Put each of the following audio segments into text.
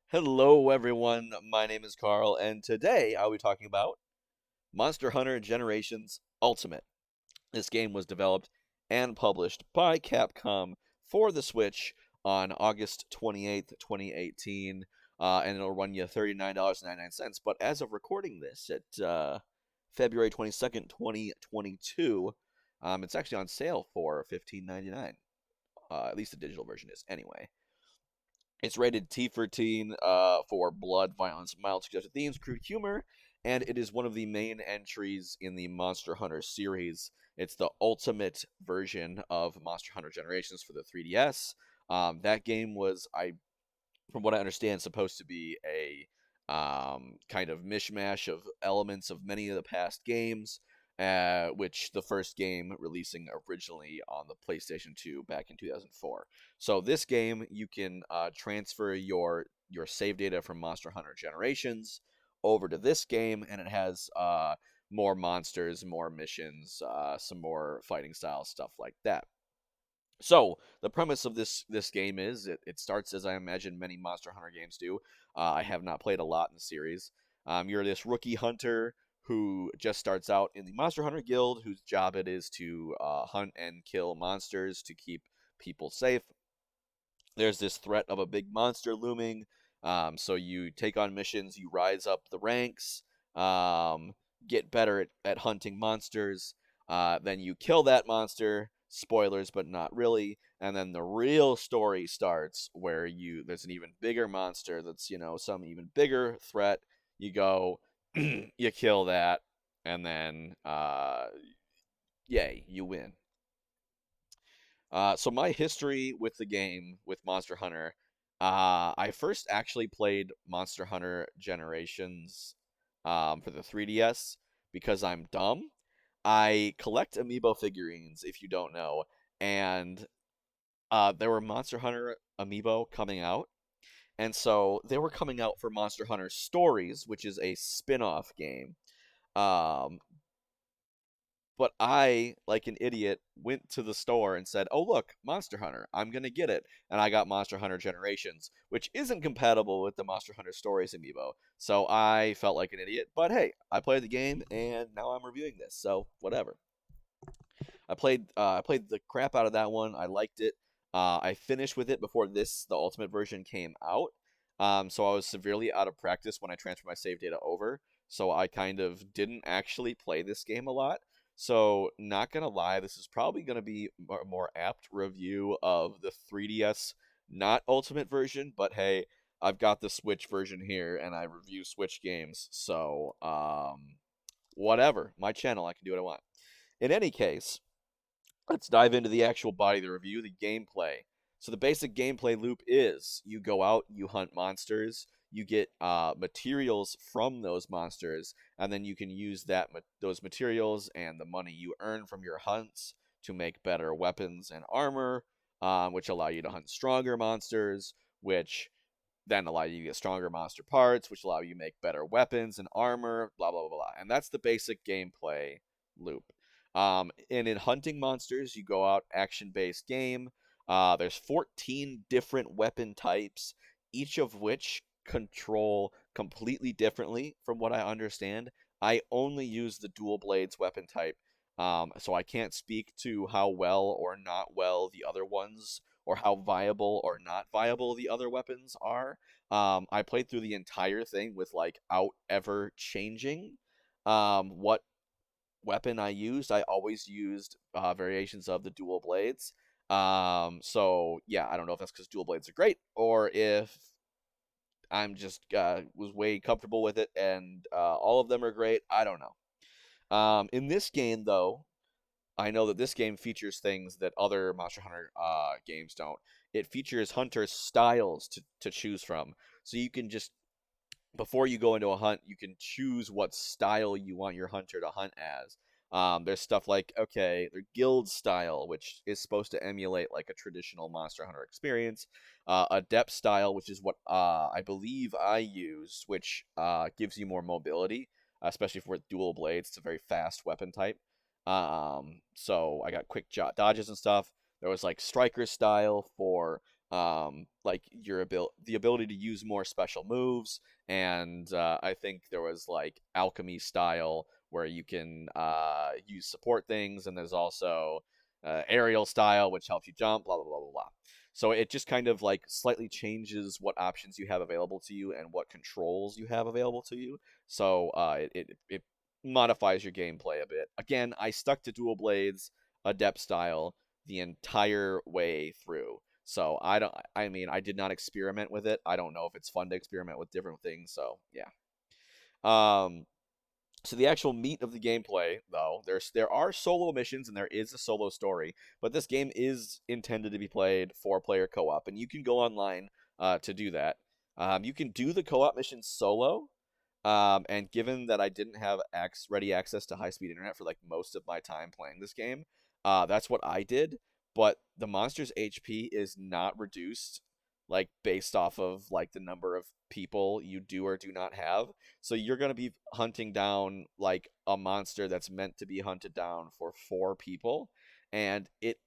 Hello, everyone. My name is Carl, and today I'll be talking about Monster Hunter Generations Ultimate. This game was developed and published by Capcom for the Switch on August 28th, 2018, and it'll run you $39.99. But as of recording this at February 22nd, 2022, it's actually on sale for $15.99. At least the digital version is, anyway. It's rated T13 for blood, violence, mild suggestive themes, crude humor, and it is one of the main entries in the Monster Hunter series. It's the ultimate version of Monster Hunter Generations for the 3DS. That game was, from what I understand, supposed to be a kind of mishmash of elements of many of the past games, which the first game releasing originally on the PlayStation 2 back in 2004. So this game, you can transfer your save data from Monster Hunter Generations over to this game, and it has more monsters, more missions, some more fighting style stuff like that. So the premise of this game is it starts as I imagine many Monster Hunter games do. I have not played a lot in the series. You're this rookie hunter who just starts out in the Monster Hunter Guild, whose job it is to hunt and kill monsters to keep people safe. There's this threat of a big monster looming, so you take on missions, you rise up the ranks, um, get better at hunting monsters, then you kill that monster. Spoilers, but not really. And then the real story starts where there's an even bigger monster that's some even bigger threat. You go, you kill that, and then yay, you win. So my history with the game with Monster Hunter, I first actually played Monster Hunter Generations for the 3DS because I'm dumb. I collect amiibo figurines, if you don't know, and there were Monster Hunter amiibo coming out, and so they were coming out for Monster Hunter Stories, which is a spin-off game. Um, but I, like an idiot, went to the store and said, "Oh look, Monster Hunter! I'm gonna get it." And I got Monster Hunter Generations, which isn't compatible with the Monster Hunter Stories amiibo. So I felt like an idiot. But hey, I played the game, and now I'm reviewing this. So whatever. I played the crap out of that one. I liked it. I finished with it before the Ultimate version came out. So I was severely out of practice when I transferred my save data over. So I kind of didn't actually play this game a lot. So not gonna lie, this is probably gonna be a more apt review of the 3DS not Ultimate version. But hey, I've got the Switch version here, and I review Switch games. So whatever. My channel, I can do what I want. In any case, let's dive into the actual body of the review, the gameplay. So the basic gameplay loop is you go out, you hunt monsters, you get materials from those monsters, and then you can use those materials and the money you earn from your hunts to make better weapons and armor, which allow you to hunt stronger monsters, which then allow you to get stronger monster parts, which allow you to make better weapons and armor, blah, blah, blah, blah. And that's the basic gameplay loop. And in hunting monsters, you go out action-based game. There's 14 different weapon types, each of which control completely differently from what I understand. I only use the dual blades weapon type, so I can't speak to how well or not well the other ones, or how viable or not viable the other weapons are. I played through the entire thing without ever changing what weapon I used. I always used variations of the dual blades. So yeah, I don't know if that's because dual blades are great or if I'm just was way comfortable with it and all of them are great. I don't know. In this game though, I know that this game features things that other Monster Hunter games don't. It features hunter styles to choose from. So you can just, before you go into a hunt, you can choose what style you want your hunter to hunt as. There's stuff like, okay, their guild style, which is supposed to emulate like a traditional Monster Hunter experience. Adept style, which is what I believe I used, which gives you more mobility, especially for dual blades. It's a very fast weapon type. So I got quick dodges and stuff. There was like striker style for like the ability to use more special moves, and I think there was like alchemy style where you can use support things, and there's also aerial style which helps you jump, blah blah blah blah blah. So it just kind of like slightly changes what options you have available to you and what controls you have available to you. So it modifies your gameplay a bit. Again, I stuck to dual blades, adept style the entire way through. So I mean, I did not experiment with it. I don't know if it's fun to experiment with different things. So yeah. Um, so the actual meat of the gameplay, though, there are solo missions and there is a solo story, but this game is intended to be played 4-player co-op, and you can go online to do that. You can do the co-op mission solo, and given that I didn't have ready access to high-speed internet for like most of my time playing this game, that's what I did. But the monster's HP is not reduced, like based off of like the number of people you do or do not have. So you're gonna be hunting down like a monster that's meant to be hunted down for 4 people, and it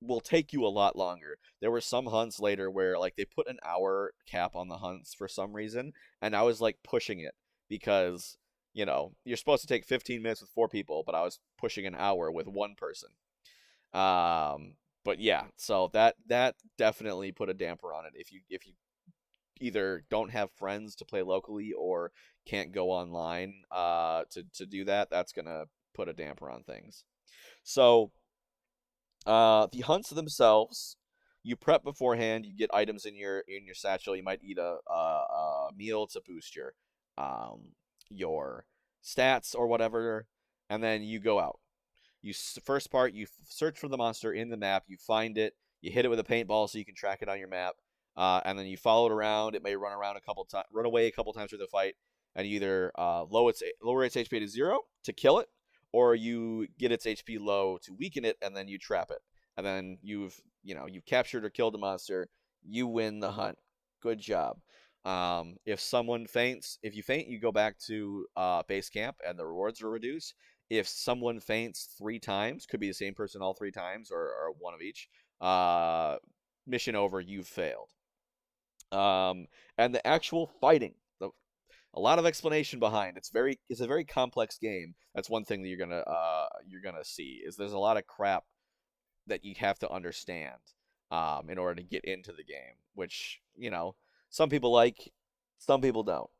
will take you a lot longer. There were some hunts later where like they put an hour cap on the hunts for some reason, and I was like pushing it because you're supposed to take 15 minutes with 4 people, but I was pushing an hour with one person. Um, but yeah, so that definitely put a damper on it. If you either don't have friends to play locally or can't go online to do that, that's gonna put a damper on things. So the hunts themselves, you prep beforehand. You get items in your satchel. You might eat a meal to boost your stats or whatever, and then you go out. First part, you search for the monster in the map. You find it. You hit it with a paintball so you can track it on your map, and then you follow it around. It may run away a couple times through the fight, and you either lower its HP to 0 to kill it, or you get its HP low to weaken it, and then you trap it. And then you've captured or killed a monster. You win the hunt. Good job. If you faint, you go back to base camp, and the rewards are reduced. If someone faints 3 times, could be the same person all 3 times, or one of each. Mission over. You've failed. And the actual fighting, a lot of explanation behind. It's a very complex game. That's one thing that you're gonna see is there's a lot of crap that you have to understand in order to get into the game, which some people like, some people don't.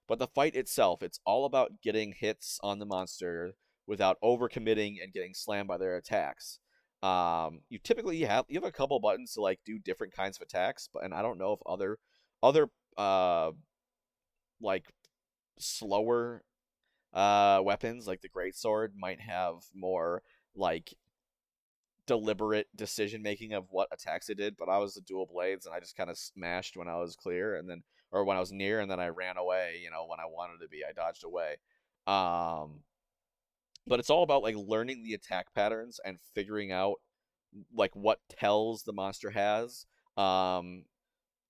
But the fight itself, it's all about getting hits on the monster without overcommitting and getting slammed by their attacks. You have a couple buttons to like do different kinds of attacks, and I don't know if other like slower weapons like the great sword might have more like deliberate decision making of what attacks it did, but I was the dual blades and I just kind of smashed when I was clear and then or when I was near and then I ran away, when I wanted to be. I dodged away. Um but it's all about like learning the attack patterns and figuring out like what tells the monster has um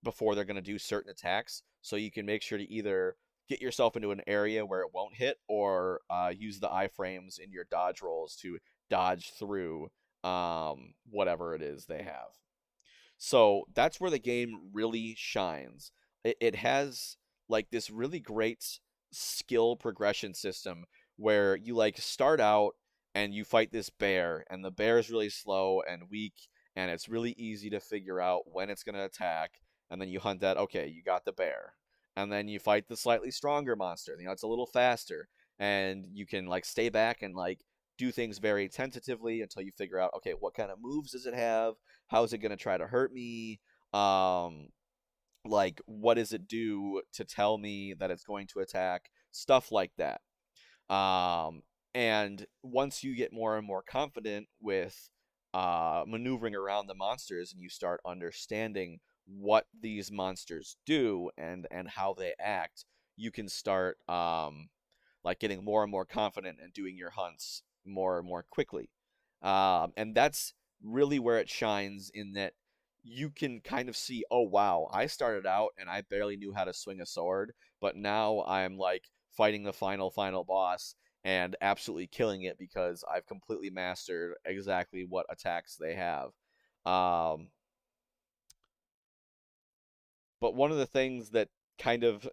before they're going to do certain attacks, so you can make sure to either get yourself into an area where it won't hit or use the iframes in your dodge rolls to dodge through whatever it is they have. So that's where the game really shines. It has like this really great skill progression system where you like start out and you fight this bear, and the bear is really slow and weak, and it's really easy to figure out when it's going to attack. And then you hunt that. Okay, you got the bear, and then you fight the slightly stronger monster. It's a little faster, and you can like stay back and like do things very tentatively until you figure out, okay, what kind of moves does it have? How is it going to try to hurt me? Um, like, what does it do to tell me that it's going to attack? Stuff like that. Um, and once you get more and more confident with maneuvering around the monsters and you start understanding what these monsters do and how they act, you can start like getting more and more confident and doing your hunts more and more quickly. And that's really where it shines in that you can kind of see, oh wow, I started out and I barely knew how to swing a sword, but now I'm like fighting the final boss and absolutely killing it because I've completely mastered exactly what attacks they have. Um, But one of the things that kind of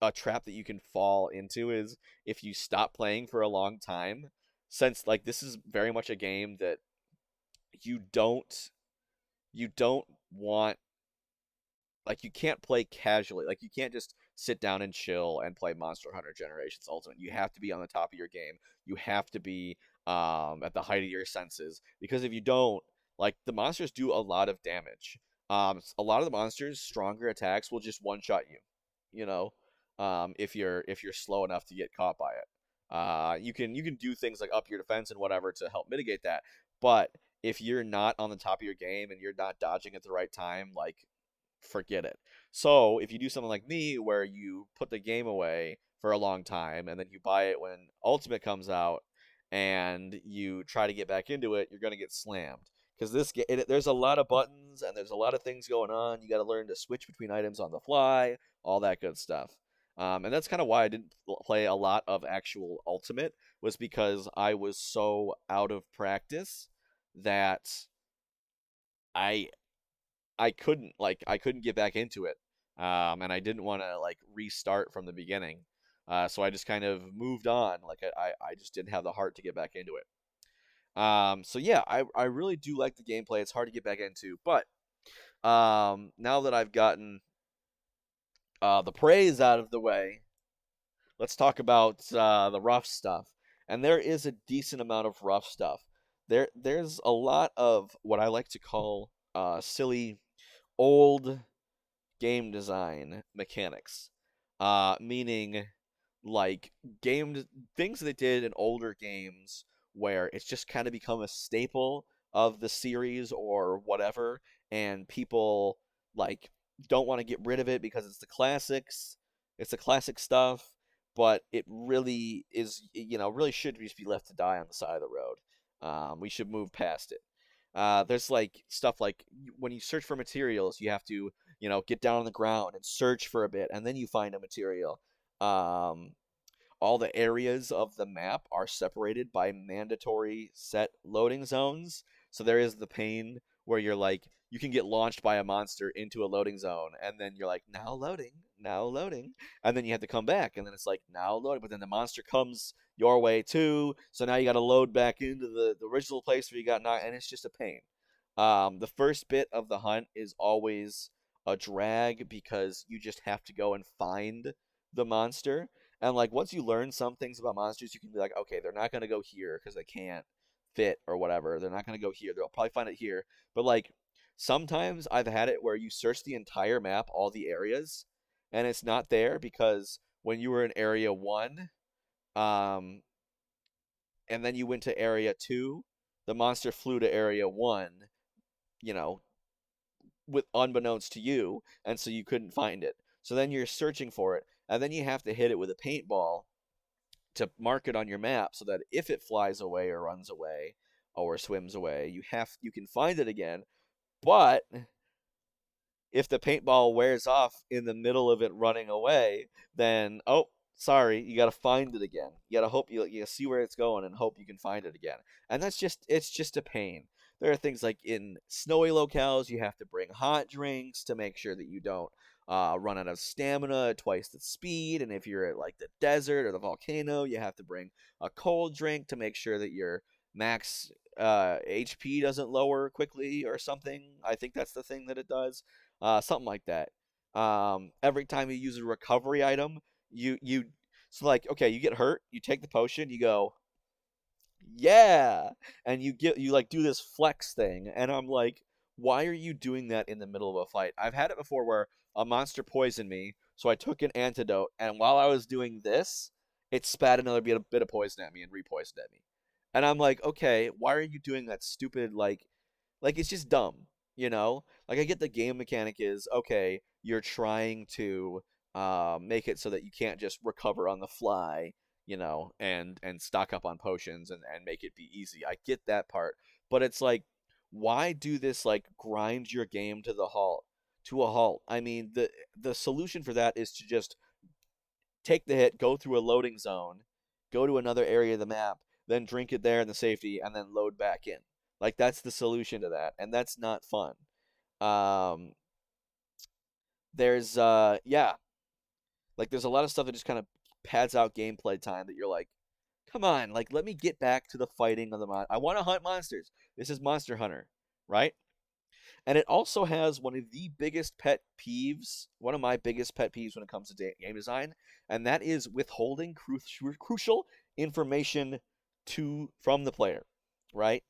a trap that you can fall into is if you stop playing for a long time, since like this is very much a game that you don't you don't want, like, you can't play casually. Like, you can't just sit down and chill and play Monster Hunter Generations Ultimate. You have to be on the top of your game. You have to be at the height of your senses, because if you don't, like, the monsters do a lot of damage. A lot of the monsters stronger attacks will just one shot you. You know, if you're slow enough to get caught by it. You can do things like up your defense and whatever to help mitigate that. But if you're not on the top of your game and you're not dodging at the right time, like, forget it. So if you do something like me where you put the game away for a long time and then you buy it when Ultimate comes out and you try to get back into it, you're gonna get slammed. Because there's a lot of buttons and there's a lot of things going on. You got to learn to switch between items on the fly, all that good stuff. And that's kind of why I didn't play a lot of actual Ultimate, was because I was so out of practice that I I couldn't get back into it, and I didn't want to like restart from the beginning, so I just kind of moved on. Like I just didn't have the heart to get back into it. So yeah, I really do like the gameplay. It's hard to get back into, but now that I've gotten the praise out of the way, let's talk about the rough stuff. And there is a decent amount of rough stuff. There's a lot of what I like to call silly old game design mechanics, meaning like game things they did in older games where it's just kind of become a staple of the series or whatever, and people like don't want to get rid of it because it's the classics, it's the classic stuff, but it really is, really should just be left to die on the side of the road. We should move past it. There's like stuff like when you search for materials, you have to, get down on the ground and search for a bit, and then you find a material. Um, all the areas of the map are separated by mandatory set loading zones. So there is the pain where you're like, you can get launched by a monster into a loading zone, and then you're like, now loading, and then you have to come back, and then it's like, now loading, but then the monster comes your way too, so now you got to load back into the original place where you got knocked, and it's just a pain. The first bit of the hunt is always a drag because you just have to go and find the monster, and like once you learn some things about monsters, you can be like, okay, they're not gonna go here because they can't fit or whatever. They're not gonna go here. They'll probably find it here. But like sometimes I've had it where you search the entire map, all the areas, and it's not there because when you were in area one, um, and then you went to area two, the monster flew to area one, you know, with unbeknownst to you, and so you couldn't find it. So then you're searching for it, and then you have to hit it with a paintball to mark it on your map so that if it flies away or runs away or swims away, you can find it again. But if the paintball wears off in the middle of it running away, then oh, sorry, you got to find it again. You got to hope you see where it's going and hope you can find it again. And it's just a pain. There are things like in snowy locales, you have to bring hot drinks to make sure that you don't run out of stamina at twice the speed. And if you're at like the desert or the volcano, you have to bring a cold drink to make sure that your max HP doesn't lower quickly or something. I think that's the thing that it does, something like that. Every time you use a recovery item, you so like, okay, you get hurt, you take the potion, you go, yeah, and you like do this flex thing, and I'm like, why are you doing that in the middle of a fight? I've had it before where a monster poisoned me, so I took an antidote, and while I was doing this, it spat another bit of poison at me and repoisoned at me, and I'm like, okay, why are you doing that stupid like it's just dumb, you know? Like I get the game mechanic is okay, you're trying to make it so that you can't just recover on the fly, and stock up on potions and make it be easy. I get that part. But it's like, why do this like grind your game to a halt? I mean, the solution for that is to just take the hit, go through a loading zone, go to another area of the map, then drink it there in the safety, and then load back in. Like that's the solution to that, and that's not fun. Um, there's yeah, like there's a lot of stuff that just kind of pads out gameplay time that you're like, come on, like let me get back to the fighting of the I want to hunt monsters. This is Monster Hunter, right? And it also has one of the biggest pet peeves, one of my biggest pet peeves when it comes to game design, and that is withholding crucial information from the player, right?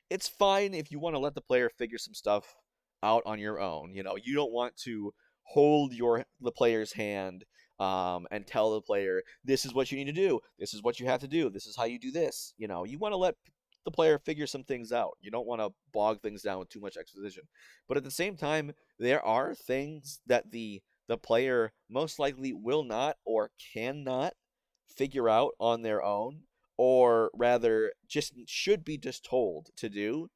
It's fine if you want to let the player figure some stuff out on your own. You know, you don't want to hold the player's hand and tell the player, this is what you need to do, this is what you have to do, this is how you do this. You know, you want to let the player figure some things out. You don't want to bog things down with too much exposition. But at the same time, there are things that the player most likely will not or cannot figure out on their own, or rather just should be just told to do,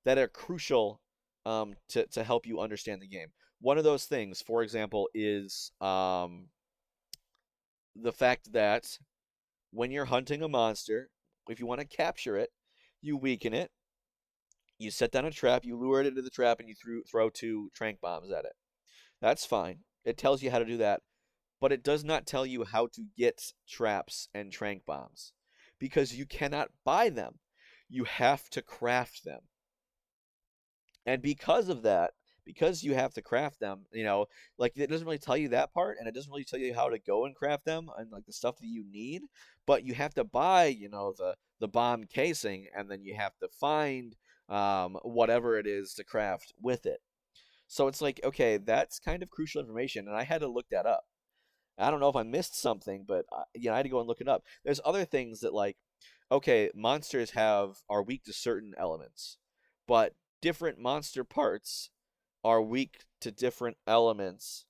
that are crucial to help you understand the game. One of those things, for example, is the fact that when you're hunting a monster, if you want to capture it, you weaken it, you set down a trap, you lure it into the trap, and you throw 2 tranq bombs at it. That's fine. It tells you how to do that, but it does not tell you how to get traps and tranq bombs because you cannot buy them. You have to craft them. And because of that, because you have to craft them, you know, like it doesn't really tell you that part, and it doesn't really tell you how to go and craft them and like the stuff that you need, but you have to buy, you know, the bomb casing, and then you have to find whatever it is to craft with it. So it's like, okay, that's kind of crucial information, and I had to look that up. I don't know if I missed something, but you know, I had to go and look it up. There's other things that like, okay, monsters are weak to certain elements, but different monster parts are weak to different elements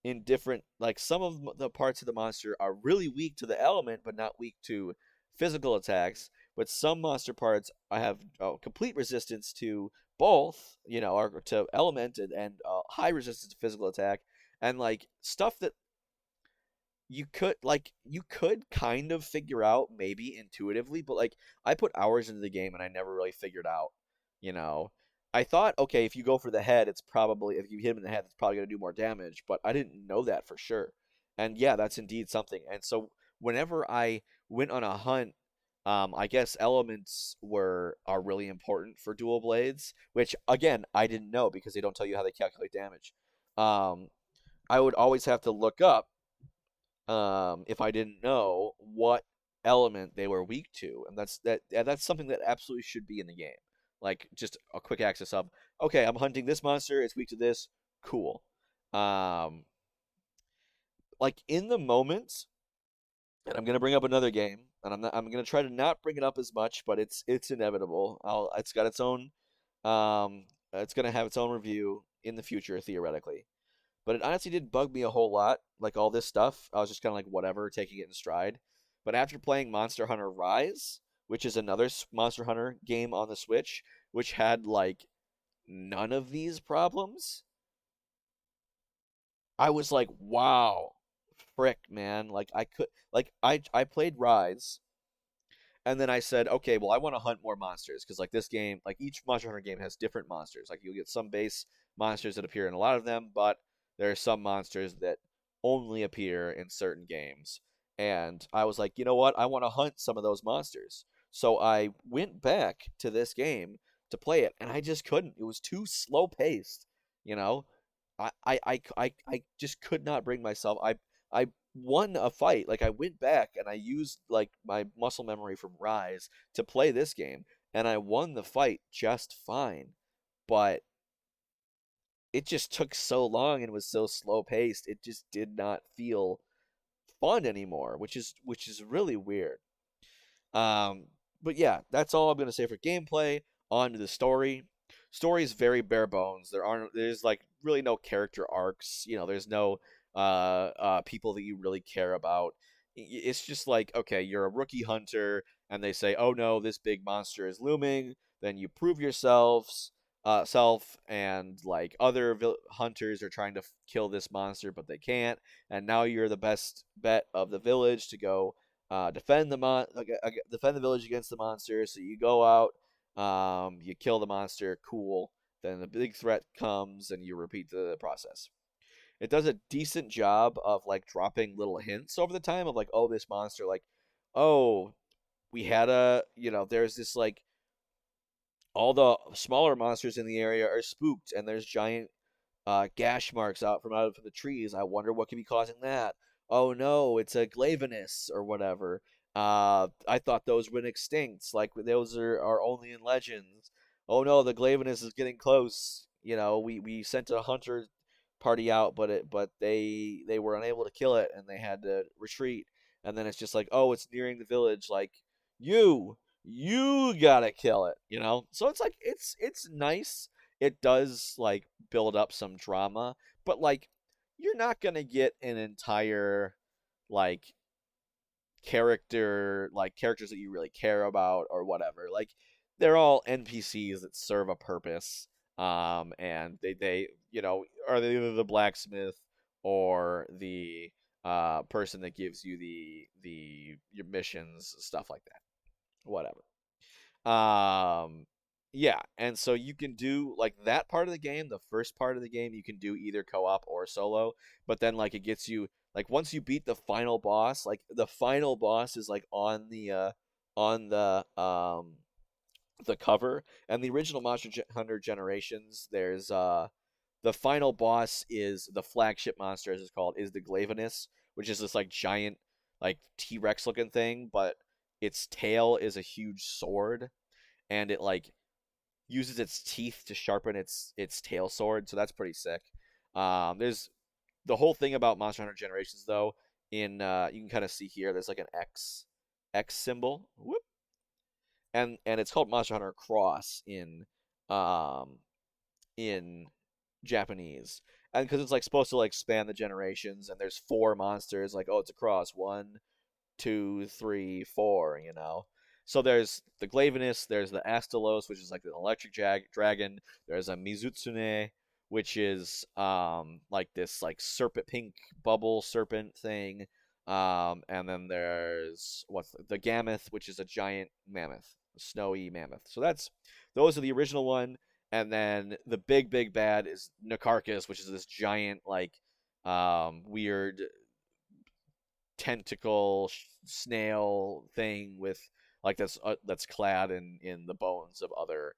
in different, like some of the parts of the monster are really weak to the element but not weak to physical attacks, but some monster parts have complete resistance to both, you know, or to element and high resistance to physical attack, and like stuff that you could kind of figure out maybe intuitively, but like I put hours into the game and I never really figured out, you know. I thought, okay, if you go for the head, it's probably, if you hit him in the head, it's probably going to do more damage, but I didn't know that for sure. And yeah, that's indeed something. And so whenever I went on a hunt, I guess elements are really important for dual blades, which again I didn't know because they don't tell you how they calculate damage. Um, I would always have to look up if I didn't know what element they were weak to, and that's something that absolutely should be in the game. Like just a quick access of, okay, I'm hunting this monster, it's weak to this, cool. Um, like in the moment, and I'm gonna bring up another game, and I'm gonna try to not bring it up as much, but it's inevitable. It's got its own, it's gonna have its own review in the future theoretically. But it honestly did bug me a whole lot, like all this stuff. I was just kind of like, whatever, taking it in stride. But after playing Monster Hunter Rise, which is another Monster Hunter game on the Switch, which had like none of these problems, I was like, wow, frick, man. Like I played Rise, and then I said, okay, well, I want to hunt more monsters because, like, this game, like, each Monster Hunter game has different monsters. Like, you'll get some base monsters that appear in a lot of them, but there are some monsters that only appear in certain games. And I was like, you know what? I want to hunt some of those monsters. So I went back to this game to play it, and I just couldn't. It was too slow paced, you know? I just could not bring myself. I won a fight. Like I went back and I used like my muscle memory from Rise to play this game, and I won the fight just fine. But it just took so long and was so slow paced. It just did not feel fun anymore, which is really weird. Um, but yeah, that's all I'm gonna say for gameplay. On to the story. Story is very bare bones. There's like really no character arcs. You know, there's no people that you really care about. It's just like, okay, you're a rookie hunter, and they say, oh no, this big monster is looming. Then you prove yourselves self, and like other hunters are trying to kill this monster, but they can't. And now you're the best bet of the village to go defend the village against the monster. So you go out, you kill the monster, cool. Then the big threat comes, and you repeat the process. it does a decent job of like dropping little hints over the time of like, oh, this monster, like, oh, we had a, there's this like all the smaller monsters in the area are spooked, and there's giant gash marks out of the trees. I wonder what could be causing that. Oh no, it's a glavenus or whatever. I thought those went extinct. Like those are only in legends. Oh no, the glavenus is getting close. We sent a hunter party out, but they were unable to kill it, and they had to retreat. And then it's just like, oh, it's nearing the village. Like you gotta kill it. So it's like it's nice. It does like build up some drama, but like you're not gonna get an entire like characters that you really care about or whatever. Like they're all NPCs that serve a purpose. And they are they either the blacksmith or the person that gives you the your missions, stuff like that. Whatever. Um, yeah, and so you can do like that part of the game, the first part of the game, you can do either co-op or solo, but then like it gets you like once you beat the final boss, like the final boss is like on the cover, and the original Hunter Generations, there's the final boss is the flagship monster, as it's called, is the Glavenus, which is this like giant like T-Rex looking thing, but its tail is a huge sword, and it like uses its teeth to sharpen its tail sword, so that's pretty sick. There's the whole thing about Monster Hunter Generations though. In you can kind of see here, there's like an X symbol. Whoop. And it's called Monster Hunter Cross um in Japanese, and because it's like supposed to like span the generations, and there's four monsters, like, oh, it's a cross, 1, 2, 3, 4. So there's the Glavenus, there's the Astalos, which is like an electric dragon. There's a Mizutsune, which is like this like serpent, pink bubble serpent thing. And then there's what's the Gammoth, which is a giant mammoth, a snowy mammoth. So those are the original one. And then the big bad is Nakarkus, which is this giant like weird tentacle snail thing with like that's clad in the bones of other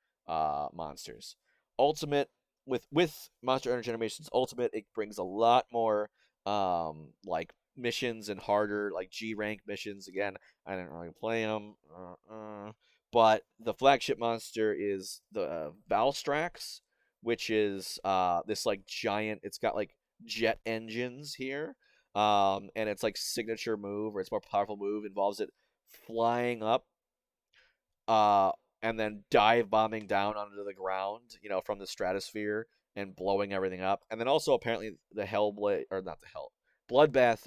monsters. Ultimate with Monster Hunter Generations Ultimate, it brings a lot more like missions and harder like G rank missions. Again, I didn't really play them, but the flagship monster is the Valstrax, which is this like giant. It's got like jet engines here, and its like signature move or its more powerful move involves it flying up, uh, and then dive bombing down onto the ground, from the stratosphere and blowing everything up. And then also apparently the Hellblade, or not the Hell Bloodbath,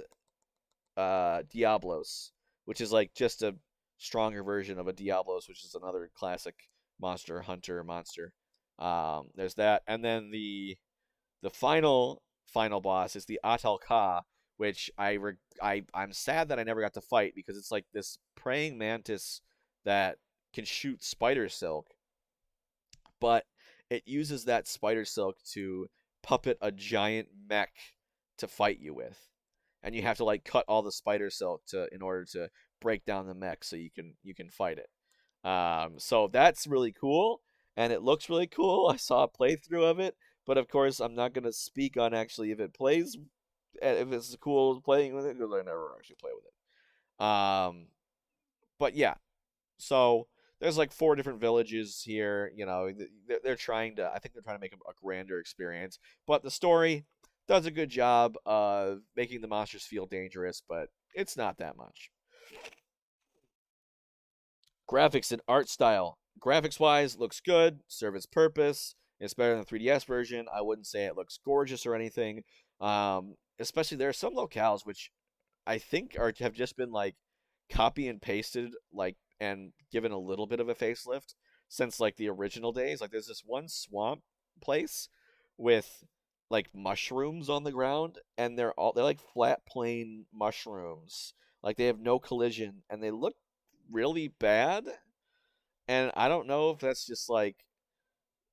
Diablos, which is like just a stronger version of a Diablos, which is another classic Monster Hunter monster. There's that, and then the final boss is the Atal Ka, which I'm sad that I never got to fight, because it's like this praying mantis that can shoot spider silk, but it uses that spider silk to puppet a giant mech to fight you with, and you have to like cut all the spider silk to in order to break down the mech so you can fight it. So that's really cool, and it looks really cool. I saw a playthrough of it, but of course I'm not gonna speak on actually if it plays, if it's cool playing with it, because I never actually play with it. But yeah, so there's like four different villages here. They're trying to. I think they're trying to make a grander experience, but the story does a good job of making the monsters feel dangerous, but it's not that much. Graphics and art style. Graphics wise, looks good, serve its purpose. It's better than the 3DS version. I wouldn't say it looks gorgeous or anything. Especially there are some locales which I think have just been like copy and pasted, like, and given a little bit of a facelift since like the original days. Like there's this one swamp place with like mushrooms on the ground, and they're like flat plain mushrooms. Like they have no collision, and they look really bad. And I don't know if that's just like,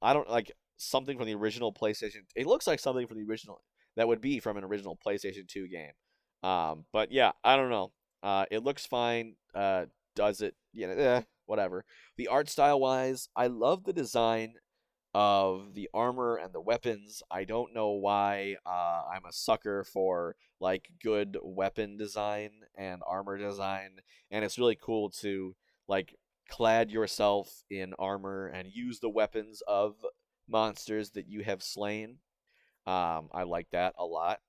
I don't like something from the original PlayStation. It looks like something from the original. that would be from an original PlayStation 2 game. But yeah, I don't know. It looks fine. Does it? Whatever. The art style wise, I love the design of the armor and the weapons. I don't know why I'm a sucker for like good weapon design and armor design, and it's really cool to like clad yourself in armor and use the weapons of monsters that you have slain. I like that a lot.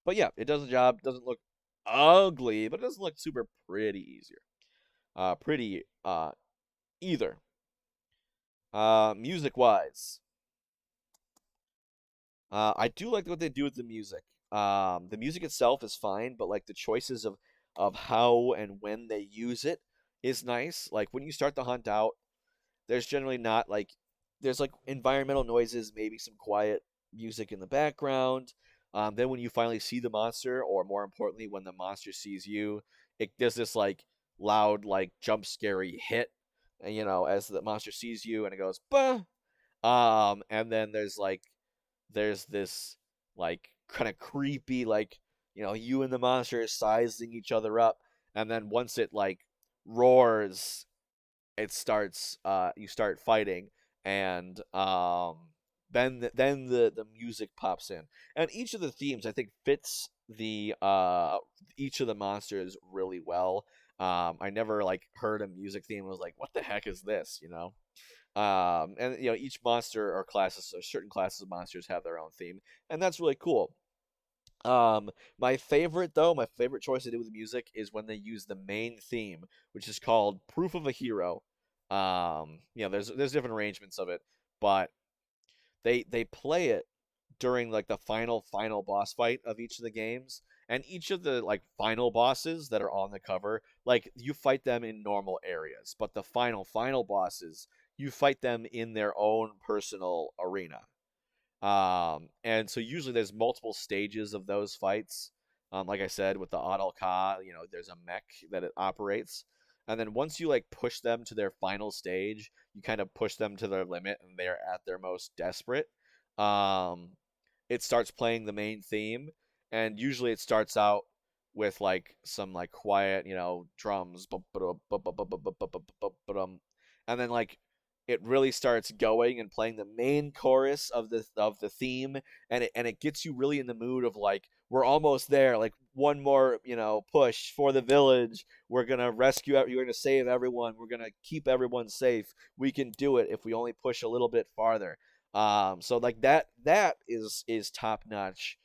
But yeah, it does the job. Doesn't look ugly, but it doesn't look super pretty easier. Pretty either. Music wise, I do like what they do with the music. The music itself is fine, but like the choices of how and when they use it is nice. Like when you start the hunt out, there's generally not like there's like environmental noises, maybe some quiet music in the background. Then when you finally see the monster, or more importantly, when the monster sees you, it does this like loud like jump scary hit, as the monster sees you and it goes bah. And then there's this like kind of creepy like you and the monster is sizing each other up, and then once it like roars, it starts you start fighting, and then the music pops in, and each of the themes I think fits the each of the monsters really well. I never like heard a music theme and was like, what the heck is this. And each monster or classes or certain classes of monsters have their own theme, and that's really cool. My favorite choice they did with the music is when they use the main theme, which is called Proof of a Hero. There's different arrangements of it, but they play it during like the final boss fight of each of the games, and each of the like final bosses that are on the cover, like you fight them in normal areas, but the final bosses, you fight them in their own personal arena. And so usually there's multiple stages of those fights. Like I said, with the Adal Ka, there's a mech that it operates. And then once you like push them to their final stage, you kind of push them to their limit and they're at their most desperate. Um, it starts playing the main theme, and usually it starts out with like some like quiet, drums, and then like it really starts going and playing the main chorus of the theme, and it gets you really in the mood of like we're almost there, like one more push for the village, we're gonna you're gonna save everyone, we're gonna keep everyone safe, we can do it if we only push a little bit farther. So like that is top notch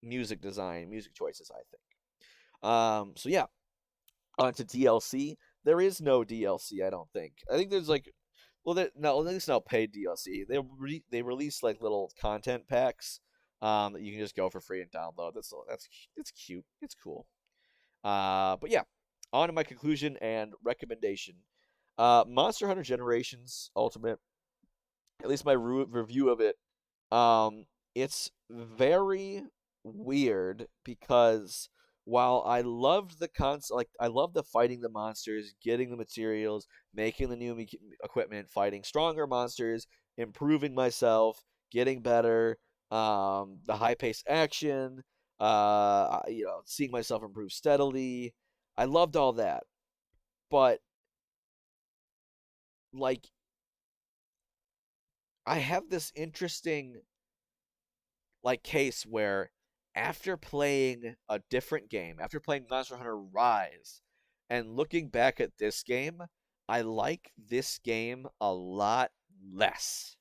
music design, music choices, I think. So yeah, on to DLC. There is no DLC, I don't think. I think there's like, well, no, there's no paid DLC. They release like little content packs, that you can just go for free and download. That's cute. It's cool. But yeah, on to my conclusion and recommendation. Monster Hunter Generations Ultimate, at least my review of it, it's very weird because while I loved the concept, like I love the fighting the monsters, getting the materials, making the new equipment, fighting stronger monsters, improving myself, getting better, the high paced action, seeing myself improve steadily. I loved all that, but like I have this interesting like case where after playing a different game, after playing Monster Hunter Rise, and looking back at this game, I like this game a lot less.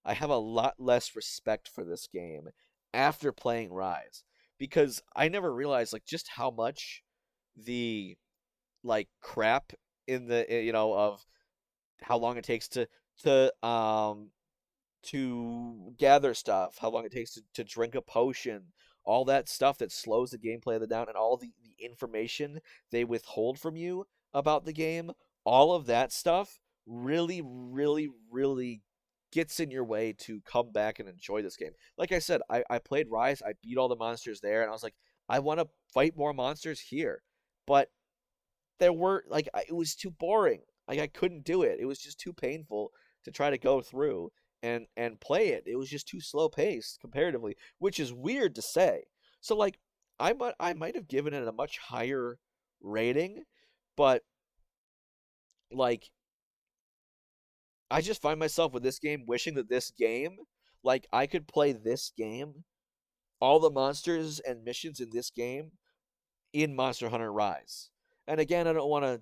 I have a lot less respect for this game after playing Rise, because I never realized like just how much the like crap in the of how long it takes to gather stuff, how long it takes to drink a potion, all that stuff that slows the gameplay of the down, and all the information they withhold from you about the game, all of that stuff really, really, really gets in your way to come back and enjoy this game. Like I said, I played Rise, I beat all the monsters there, and I was like, I want to fight more monsters here. But there were, like, it was too boring. Like, I couldn't do it. It was just too painful to try to go through. and play it. It was just too slow paced comparatively, which is weird to say. So like I might have given it a much higher rating, but like I just find myself with this game wishing that this game, like I could play this game, all the monsters and missions in this game in Monster Hunter Rise. And again, I don't want to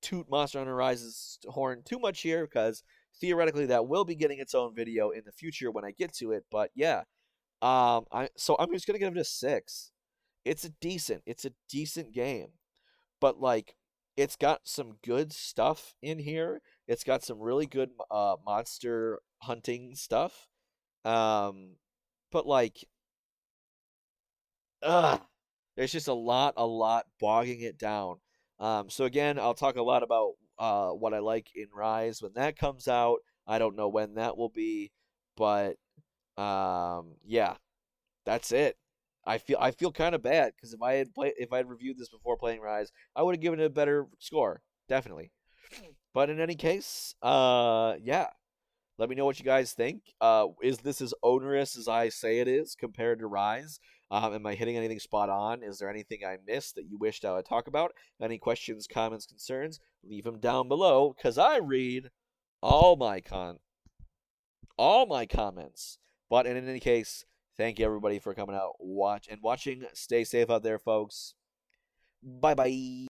toot Monster Hunter Rise's horn too much here because theoretically that will be getting its own video in the future when I get to it. But yeah, I'm just gonna give it a 6. It's a decent game, but like it's got some good stuff in here. It's got some really good monster hunting stuff. Um, but like, ugh, there's just a lot bogging it down. So again, I'll talk a lot about what I like in Rise when that comes out. I don't know when that will be, but yeah, that's it. I feel kind of bad because if I had reviewed this before playing Rise, I would have given it a better score, definitely. But in any case, yeah, let me know what you guys think. Is this as onerous as I say it is compared to Rise? Am I hitting anything spot on? Is there anything I missed that you wished I would talk about? Any questions, comments, concerns? Leave them down below, cause I read all my all my comments. But in any case, thank you everybody for coming out, watching. Stay safe out there, folks. Bye bye.